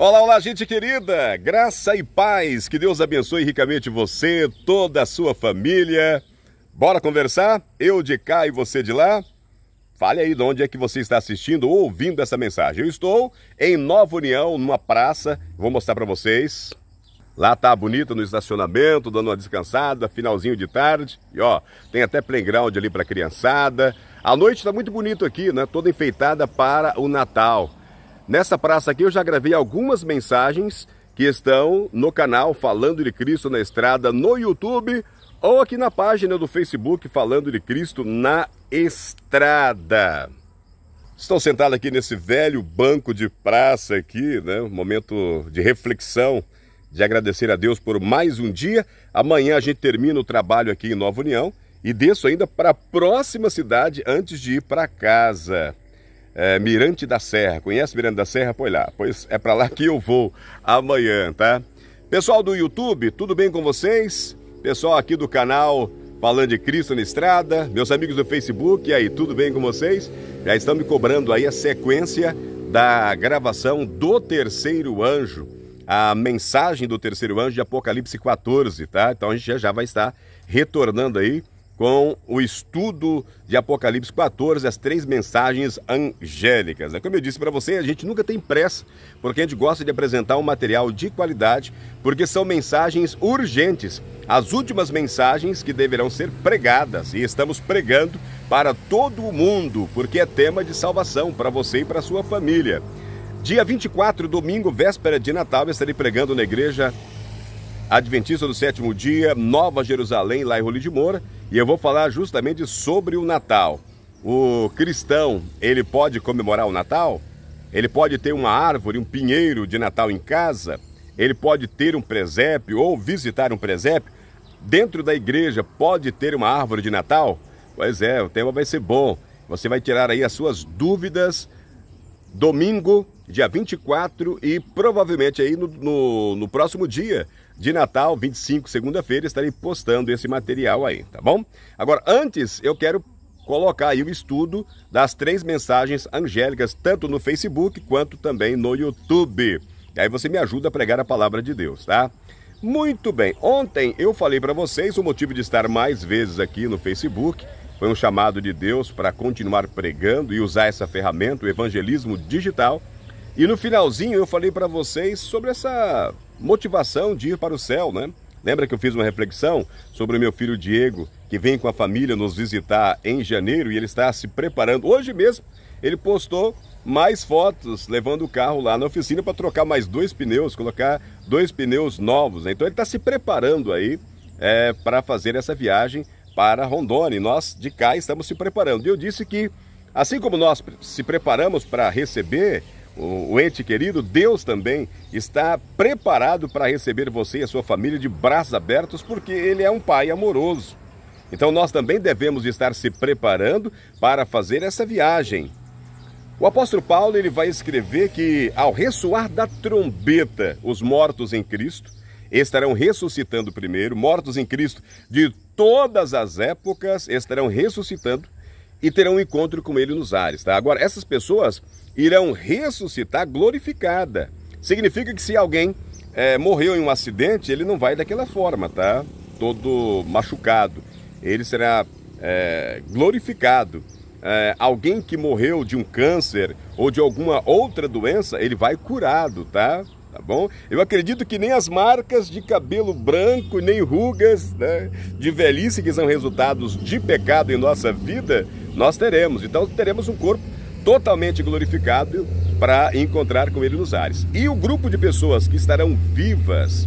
Olá, olá, gente querida! Graça e paz, que Deus abençoe ricamente você, toda a sua família. Bora conversar? Eu de cá e você de lá? Fale aí de onde é que você está assistindo ou ouvindo essa mensagem. Eu estou em Nova União, numa praça, vou mostrar para vocês. Lá tá bonito no estacionamento, dando uma descansada, finalzinho de tarde. E ó, tem até playground ali para criançada. A noite tá muito bonito aqui, né? Toda enfeitada para o Natal. Nessa praça aqui eu já gravei algumas mensagens que estão no canal Falando de Cristo na Estrada no YouTube ou aqui na página do Facebook Falando de Cristo na Estrada. Estou sentado aqui nesse velho banco de praça aqui, né? Um momento de reflexão, de agradecer a Deus por mais um dia. Amanhã a gente termina o trabalho aqui em Nova União e desço ainda para a próxima cidade antes de ir para casa. Mirante da Serra, conhece Mirante da Serra? Pois é para lá que eu vou amanhã, tá? Pessoal do YouTube, tudo bem com vocês? Pessoal aqui do canal Falando de Cristo na Estrada, meus amigos do Facebook, e aí, tudo bem com vocês? Já estão me cobrando aí a sequência da gravação do terceiro anjo, a mensagem do terceiro anjo de Apocalipse 14, tá? Então a gente já vai estar retornando aí com o estudo de Apocalipse 14, as 3 mensagens angélicas. Como eu disse para você, a gente nunca tem pressa, porque a gente gosta de apresentar um material de qualidade, porque são mensagens urgentes, as últimas mensagens que deverão ser pregadas, e estamos pregando para todo o mundo, porque é tema de salvação para você e para a sua família. Dia 24, domingo, véspera de Natal, eu estarei pregando na igreja Adventista do Sétimo Dia, Nova Jerusalém, lá em Rolim de Moura, e eu vou falar justamente sobre o Natal. O cristão, ele pode comemorar o Natal? Ele pode ter uma árvore, um pinheiro de Natal em casa? Ele pode ter um presépio ou visitar um presépio? Dentro da igreja pode ter uma árvore de Natal? Pois é, o tema vai ser bom. Você vai tirar aí as suas dúvidas domingo, dia 24, e provavelmente aí no próximo dia de Natal, 25, segunda-feira, estarei postando esse material aí, tá bom? Agora, antes, eu quero colocar aí o estudo das 3 mensagens angélicas, tanto no Facebook quanto também no YouTube. E aí você me ajuda a pregar a palavra de Deus, tá? Muito bem, ontem eu falei para vocês o motivo de estar mais vezes aqui no Facebook. Foi um chamado de Deus para continuar pregando e usar essa ferramenta, o evangelismo digital. E no finalzinho eu falei para vocês sobre essa motivação de ir para o céu, né? Lembra que eu fiz uma reflexão sobre o meu filho Diego, que vem com a família nos visitar em janeiro e ele está se preparando. Hoje mesmo ele postou mais fotos levando o carro lá na oficina para trocar mais 2 pneus, colocar 2 pneus novos, né? Então ele está se preparando aí para fazer essa viagem para Rondônia, e nós de cá estamos se preparando. E eu disse que, assim como nós se preparamos para receber o ente querido, Deus também está preparado para receber você e a sua família de braços abertos, porque Ele é um Pai amoroso. Então nós também devemos estar se preparando para fazer essa viagem. O apóstolo Paulo, ele vai escrever que ao ressoar da trombeta, os mortos em Cristo estarão ressuscitando primeiro, mortos em Cristo de todas as épocas estarão ressuscitando e terão um encontro com Ele nos ares, tá? Agora, essas pessoas irão ressuscitar glorificada. Significa que se alguém morreu em um acidente, ele não vai daquela forma, tá? Todo machucado. Ele será glorificado. Alguém que morreu de um câncer ou de alguma outra doença, ele vai curado, tá? Tá bom? Eu acredito que nem as marcas de cabelo branco, nem rugas, né, de velhice, que são resultados de pecado em nossa vida, nós teremos. Então teremos um corpo totalmente glorificado para encontrar com Ele nos ares. E o grupo de pessoas que estarão vivas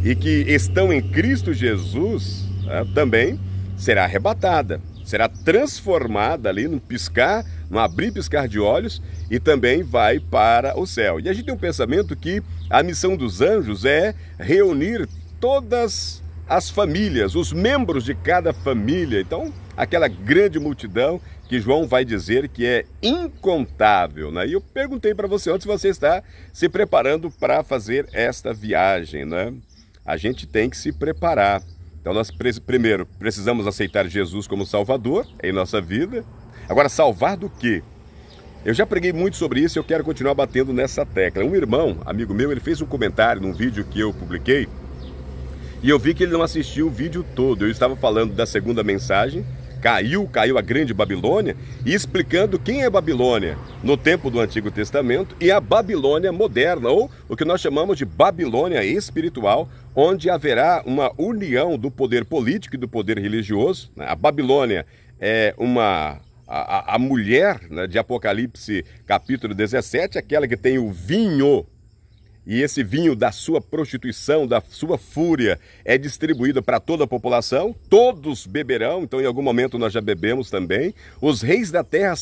e que estão em Cristo Jesus, né, também será arrebatada, será transformada ali num piscar, num abrir e piscar de olhos, e também vai para o céu. E a gente tem um pensamento que a missão dos anjos é reunir todas as famílias, os membros de cada família. Então, aquela grande multidão que João vai dizer que é incontável, né? E eu perguntei para você ontem se você está se preparando para fazer esta viagem, né? A gente tem que se preparar. Então nós primeiro precisamos aceitar Jesus como Salvador em nossa vida. Agora, salvar do quê? Eu já preguei muito sobre isso e eu quero continuar batendo nessa tecla. Um irmão, amigo meu, ele fez um comentário num vídeo que eu publiquei e eu vi que ele não assistiu o vídeo todo. Eu estava falando da segunda mensagem, caiu a grande Babilônia, e explicando quem é Babilônia no tempo do Antigo Testamento e a Babilônia moderna, ou o que nós chamamos de Babilônia espiritual, onde haverá uma união do poder político e do poder religioso. A Babilônia é a mulher, né, de Apocalipse capítulo 17, aquela que tem o vinho. E esse vinho da sua prostituição, da sua fúria, é distribuído para toda a população. Todos beberão, então em algum momento nós já bebemos também. Os reis da terra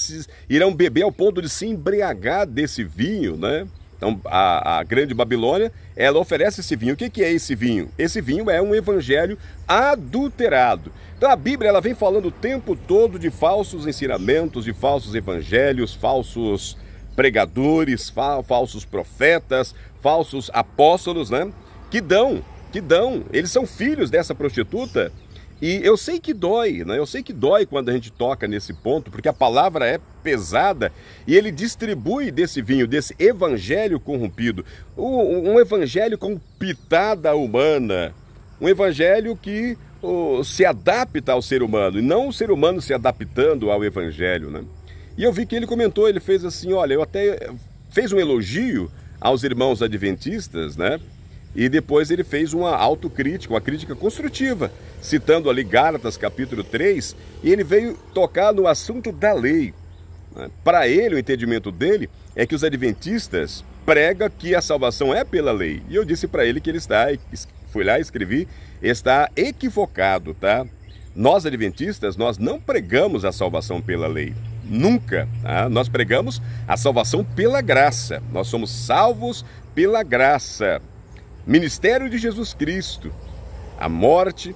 irão beber ao ponto de se embriagar desse vinho, né? Então a grande Babilônia, ela oferece esse vinho. O que é esse vinho? Esse vinho é um evangelho adulterado. Então a Bíblia, ela vem falando o tempo todo de falsos ensinamentos, de falsos evangelhos, falsos pregadores, falsos profetas, falsos apóstolos, né? Que dão, eles são filhos dessa prostituta. E eu sei que dói, né? Eu sei que dói quando a gente toca nesse ponto, porque a palavra é pesada e ele distribui desse vinho, desse evangelho corrompido, um evangelho com pitada humana, um evangelho que se adapta ao ser humano e não o ser humano se adaptando ao evangelho, né? E eu vi que ele comentou, ele fez assim, olha, eu até fez um elogio aos irmãos adventistas, né? E depois ele fez uma autocrítica, uma crítica construtiva, citando ali Gálatas capítulo 3, e ele veio tocar no assunto da lei. Para ele, o entendimento dele é que os adventistas pregam que a salvação é pela lei. E eu disse para ele que ele fui lá e escrevi, está equivocado, tá? Nós adventistas, nós não pregamos a salvação pela lei. Nunca, tá? Nós pregamos a salvação pela graça. Nós somos salvos pela graça. Ministério de Jesus Cristo, a morte,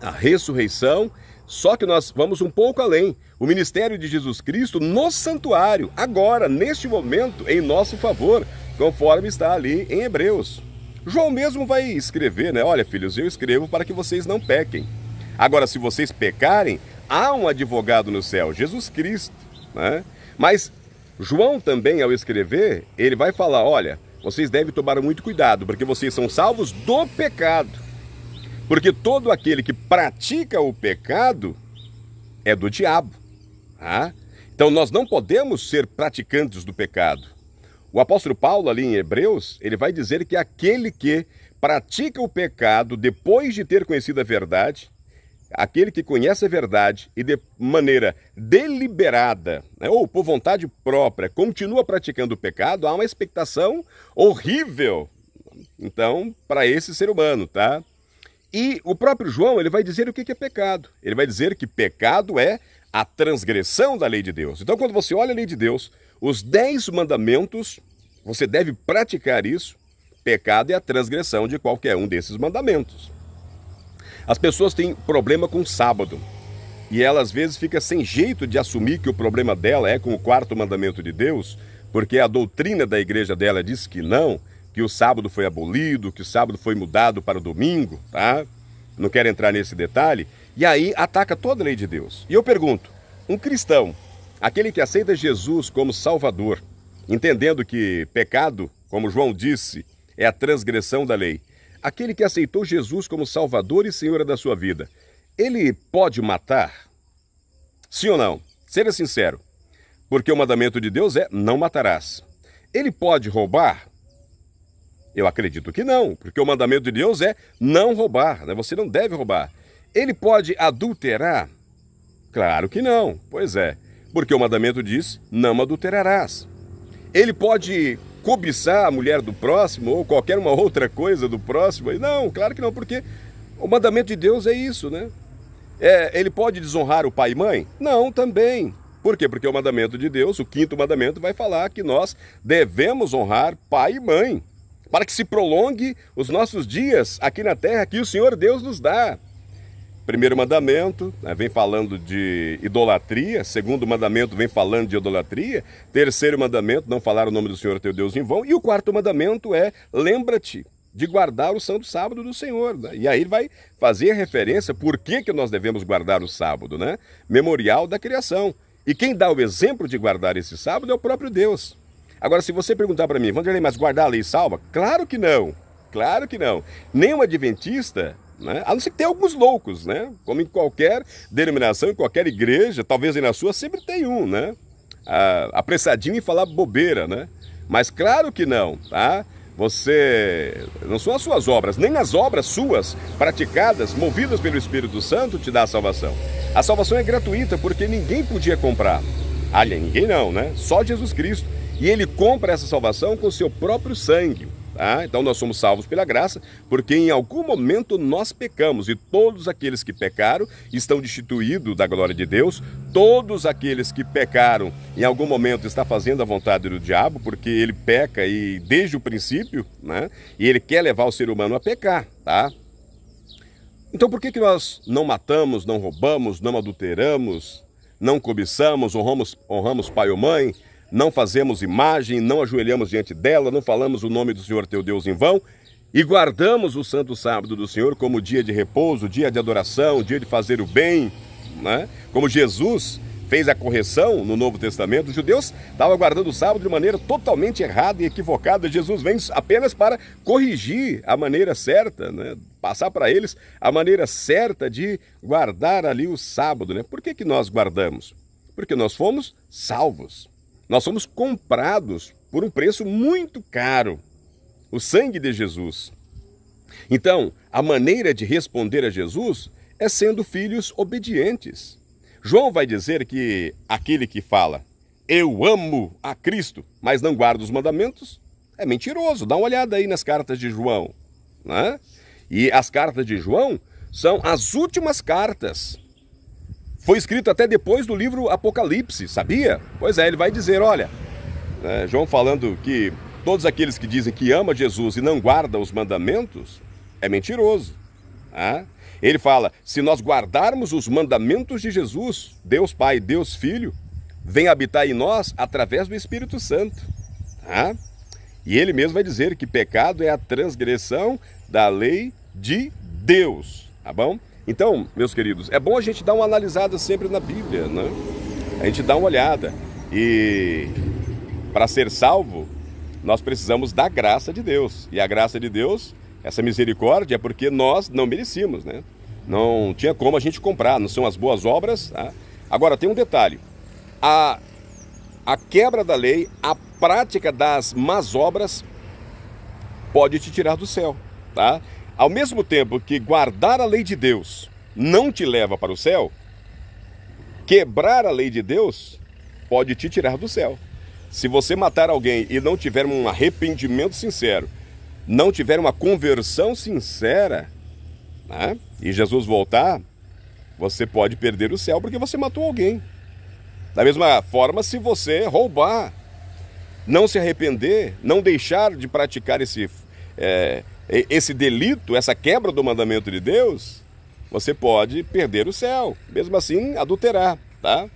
a ressurreição, só que nós vamos um pouco além. O ministério de Jesus Cristo no santuário, agora, neste momento, em nosso favor, conforme está ali em Hebreus. João mesmo vai escrever, né? Olha, filhos, eu escrevo para que vocês não pequem. Agora, se vocês pecarem, há um advogado no céu, Jesus Cristo, né? Mas João também, ao escrever, ele vai falar, olha, vocês devem tomar muito cuidado, porque vocês são salvos do pecado. Porque todo aquele que pratica o pecado é do diabo. Tá? Então nós não podemos ser praticantes do pecado. O apóstolo Paulo, ali em Hebreus, ele vai dizer que aquele que pratica o pecado depois de ter conhecido a verdade, aquele que conhece a verdade e de maneira deliberada, né, ou por vontade própria, continua praticando o pecado, há uma expectação horrível, então, para esse ser humano, tá? E o próprio João, ele vai dizer o que é pecado. Ele vai dizer que pecado é a transgressão da lei de Deus. Então, quando você olha a lei de Deus, os 10 mandamentos, você deve praticar isso. Pecado é a transgressão de qualquer um desses mandamentos. As pessoas têm problema com o sábado e ela às vezes fica sem jeito de assumir que o problema dela é com o 4º mandamento de Deus, porque a doutrina da igreja dela diz que não, que o sábado foi abolido, que o sábado foi mudado para o domingo, tá? Não quero entrar nesse detalhe. E aí ataca toda a lei de Deus. E eu pergunto, um cristão, aquele que aceita Jesus como Salvador, entendendo que pecado, como João disse, é a transgressão da lei, aquele que aceitou Jesus como Salvador e Senhor da sua vida, ele pode matar? Sim ou não? Seja sincero. Porque o mandamento de Deus é não matarás. Ele pode roubar? Eu acredito que não, porque o mandamento de Deus é não roubar, né? Você não deve roubar. Ele pode adulterar? Claro que não. Pois é, porque o mandamento diz não adulterarás. Ele pode cobiçar a mulher do próximo ou qualquer uma outra coisa do próximo? Não, claro que não, porque o mandamento de Deus é isso, né? Ele pode desonrar o pai e mãe? Não, também. Por quê? Porque o mandamento de Deus, o 5º mandamento, vai falar que nós devemos honrar pai e mãe, para que se prolongue os nossos dias aqui na terra que o Senhor Deus nos dá. 1º mandamento, né, vem falando de idolatria. 2º mandamento vem falando de idolatria. 3º mandamento, não falar o nome do Senhor teu Deus em vão. E o 4º mandamento é, lembra-te de guardar o santo sábado do Senhor, né? E aí ele vai fazer a referência por que nós devemos guardar o sábado, né? Memorial da criação. E quem dá o exemplo de guardar esse sábado é o próprio Deus. Agora, se você perguntar para mim, Vanderlei, mas guardar a lei salva? Claro que não. Claro que não. Nem um adventista, né? A não ser que tenha alguns loucos, né? Como em qualquer denominação, em qualquer igreja, talvez aí na sua, sempre tem um, né? Apressadinho em falar bobeira, né? Mas claro que não, tá? Não são as suas obras, nem as obras suas, praticadas, movidas pelo Espírito Santo, te dá a salvação. A salvação é gratuita, porque ninguém podia comprar. Aliás, ninguém não, né? Só Jesus Cristo. E Ele compra essa salvação com o seu próprio sangue. Tá? Então nós somos salvos pela graça, porque em algum momento nós pecamos, e todos aqueles que pecaram estão destituídos da glória de Deus. Todos aqueles que pecaram em algum momento estão fazendo a vontade do diabo, porque ele peca e desde o princípio, né? E ele quer levar o ser humano a pecar, tá? Então por que nós não matamos, não roubamos, não adulteramos, não cobiçamos, honramos pai ou mãe, não fazemos imagem, não ajoelhamos diante dela, não falamos o nome do Senhor teu Deus em vão e guardamos o santo sábado do Senhor como dia de repouso, dia de adoração, dia de fazer o bem, né? Como Jesus fez a correção no Novo Testamento, os judeus estavam guardando o sábado de maneira totalmente errada e equivocada. Jesus vem apenas para corrigir a maneira certa, né? Passar para eles a maneira certa de guardar ali o sábado, né? Por que nós guardamos? Porque nós fomos salvos. Nós somos comprados por um preço muito caro, o sangue de Jesus. Então, a maneira de responder a Jesus é sendo filhos obedientes. João vai dizer que aquele que fala, eu amo a Cristo, mas não guarda os mandamentos, é mentiroso. Dá uma olhada aí nas cartas de João, né? E as cartas de João são as últimas cartas. Foi escrito até depois do livro Apocalipse, sabia? Pois é, ele vai dizer, olha, João falando que todos aqueles que dizem que ama Jesus e não guardam os mandamentos, é mentiroso. Tá? Ele fala, se nós guardarmos os mandamentos de Jesus, Deus Pai, Deus Filho, vem habitar em nós através do Espírito Santo. Tá? E ele mesmo vai dizer que pecado é a transgressão da lei de Deus, tá bom? Então, meus queridos, é bom a gente dar uma analisada sempre na Bíblia, né? A gente dá uma olhada. E para ser salvo, nós precisamos da graça de Deus. E a graça de Deus, essa misericórdia, é porque nós não merecíamos, né? Não tinha como a gente comprar, não são as boas obras. Tá? Agora, tem um detalhe. A quebra da lei, a prática das más obras, pode te tirar do céu, tá? Ao mesmo tempo que guardar a lei de Deus não te leva para o céu, quebrar a lei de Deus pode te tirar do céu. Se você matar alguém e não tiver um arrependimento sincero, não tiver uma conversão sincera, né, e Jesus voltar, você pode perder o céu porque você matou alguém. Da mesma forma, se você roubar, não se arrepender, não deixar de praticar esse delito, essa quebra do mandamento de Deus, você pode perder o céu, mesmo assim adulterar, tá?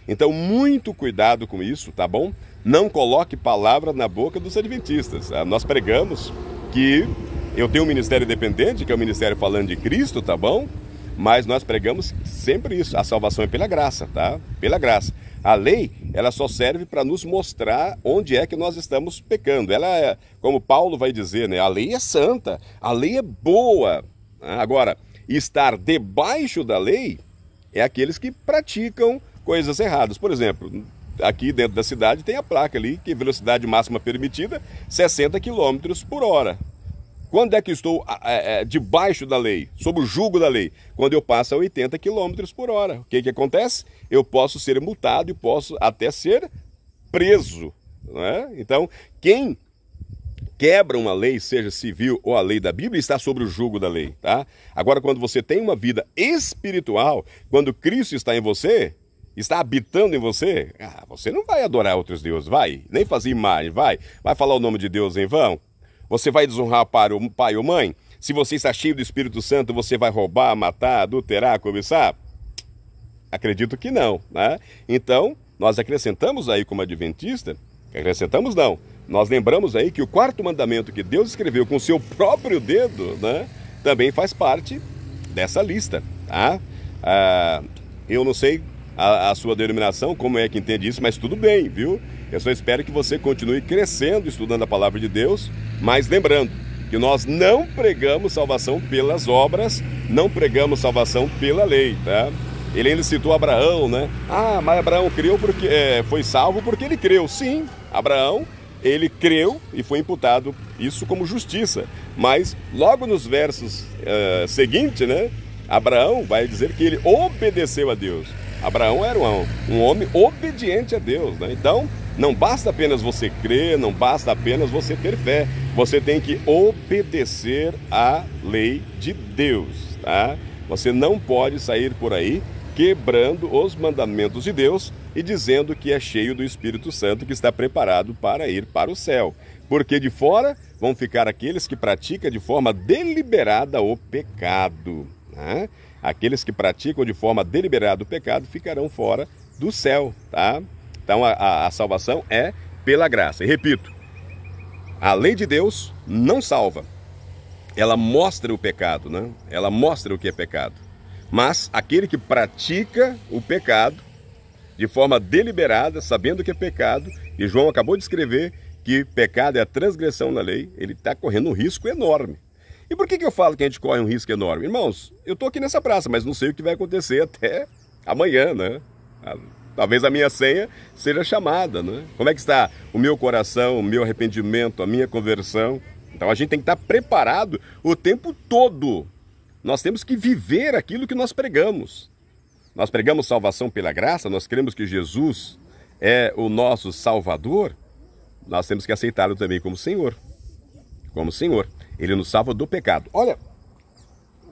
Então muito cuidado com isso, tá bom? Não coloque palavra na boca dos adventistas. Nós pregamos que eu tenho um ministério independente, que é o ministério falando de Cristo, tá bom? Mas nós pregamos sempre isso, a salvação é pela graça, tá? Pela graça. A lei, ela só serve para nos mostrar onde é que nós estamos pecando. Ela é, como Paulo vai dizer, né? A lei é santa, a lei é boa. Agora, estar debaixo da lei é aqueles que praticam coisas erradas. Por exemplo, aqui dentro da cidade tem a placa ali, que velocidade máxima permitida, 60 km por hora. Quando é que estou debaixo da lei, sob o jugo da lei? Quando eu passo a 80 km por hora. O que acontece? Eu posso ser multado e posso até ser preso. Né? Então, quem quebra uma lei, seja civil ou a lei da Bíblia, está sob o jugo da lei. Tá? Agora, quando você tem uma vida espiritual, quando Cristo está em você, está habitando em você, você não vai adorar outros deuses, vai? Nem fazer imagem, vai falar o nome de Deus em vão? Você vai desonrar o pai ou mãe? Se você está cheio do Espírito Santo, você vai roubar, matar, adulterar, cobiçar? Acredito que não, né? Então, nós acrescentamos aí como adventista, acrescentamos não, nós lembramos aí que o quarto mandamento que Deus escreveu com o seu próprio dedo, né, também faz parte dessa lista, tá? Eu não sei a sua denominação, como é que entende isso, mas tudo bem, viu? Eu só espero que você continue crescendo, estudando a palavra de Deus, mas lembrando que nós não pregamos salvação pelas obras, não pregamos salvação pela lei, tá? Ele ainda citou Abraão, né? Ah, mas Abraão creu porque foi salvo porque ele creu. Sim, Abraão, ele creu e foi imputado isso como justiça. Mas logo nos versos seguintes, né? Abraão vai dizer que ele obedeceu a Deus. Abraão era um homem obediente a Deus, né? Então, não basta apenas você crer, não basta apenas você ter fé. Você tem que obedecer à lei de Deus, tá? Você não pode sair por aí quebrando os mandamentos de Deus e dizendo que é cheio do Espírito Santo, que está preparado para ir para o céu. Porque de fora vão ficar aqueles que praticam de forma deliberada o pecado, né? Aqueles que praticam de forma deliberada o pecado ficarão fora do céu, tá? Então a salvação é pela graça. E repito, a lei de Deus não salva. Ela mostra o pecado, né? Ela mostra o que é pecado. Mas aquele que pratica o pecado de forma deliberada, sabendo que é pecado, e João acabou de escrever que pecado é a transgressão da lei, ele está correndo um risco enorme. E por que eu falo que a gente corre um risco enorme? Irmãos, eu estou aqui nessa praça, mas não sei o que vai acontecer até amanhã, né? Talvez a minha senha seja chamada, né? Como é que está o meu coração, o meu arrependimento, a minha conversão? Então a gente tem que estar preparado o tempo todo. Nós temos que viver aquilo que nós pregamos. Nós pregamos salvação pela graça, nós cremos que Jesus é o nosso Salvador, nós temos que aceitá-lo também como Senhor. Como Senhor. Ele nos salva do pecado. Olha,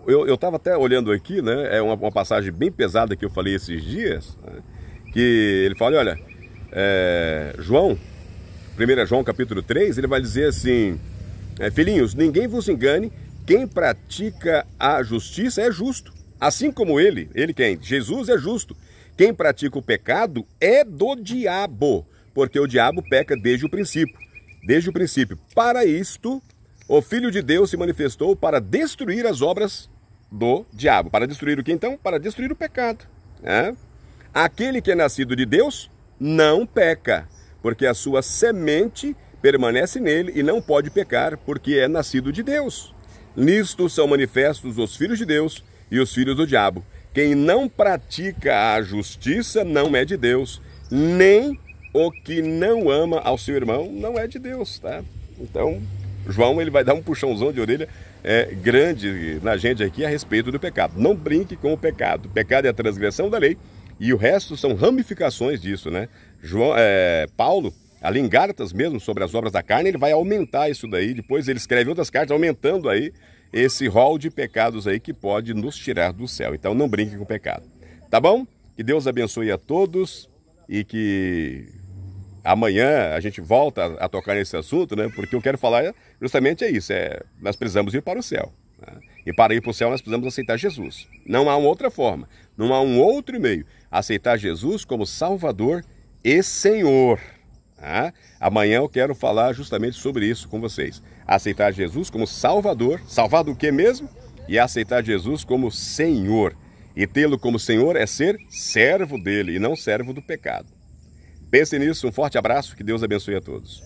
eu estava até olhando aqui, né? É uma passagem bem pesada que eu falei esses dias, né? Que ele fala, olha, João, 1 João capítulo 3, ele vai dizer assim, filhinhos, ninguém vos engane, quem pratica a justiça é justo, assim como ele quem? Jesus é justo. Quem pratica o pecado é do diabo, porque o diabo peca desde o princípio. Desde o princípio. Para isto, o Filho de Deus se manifestou para destruir as obras do diabo. Para destruir o que então? Para destruir o pecado, né? Aquele que é nascido de Deus não peca, porque a sua semente permanece nele e não pode pecar, porque é nascido de Deus. Nisto são manifestos os filhos de Deus e os filhos do diabo. Quem não pratica a justiça não é de Deus, nem o que não ama ao seu irmão não é de Deus, tá? Então, João ele vai dar um puxãozão de orelha grande na gente aqui a respeito do pecado. Não brinque com o pecado. O pecado é a transgressão da lei e o resto são ramificações disso, né? Paulo, ali em Gálatas mesmo, sobre as obras da carne, ele vai aumentar isso daí. Depois ele escreve outras cartas aumentando aí esse rol de pecados aí que pode nos tirar do céu. Então não brinque com o pecado. Tá bom? Que Deus abençoe a todos e que amanhã a gente volta a tocar nesse assunto, né? Porque eu quero falar justamente isso, nós precisamos ir para o céu, né? E para ir para o céu nós precisamos aceitar Jesus. Não há uma outra forma, não há um outro meio. Aceitar Jesus como Salvador e Senhor. Tá? Amanhã eu quero falar justamente sobre isso com vocês. Aceitar Jesus como Salvador, salvar do que mesmo? E aceitar Jesus como Senhor. E tê-lo como Senhor é ser servo dele e não servo do pecado. Pense nisso, um forte abraço, que Deus abençoe a todos.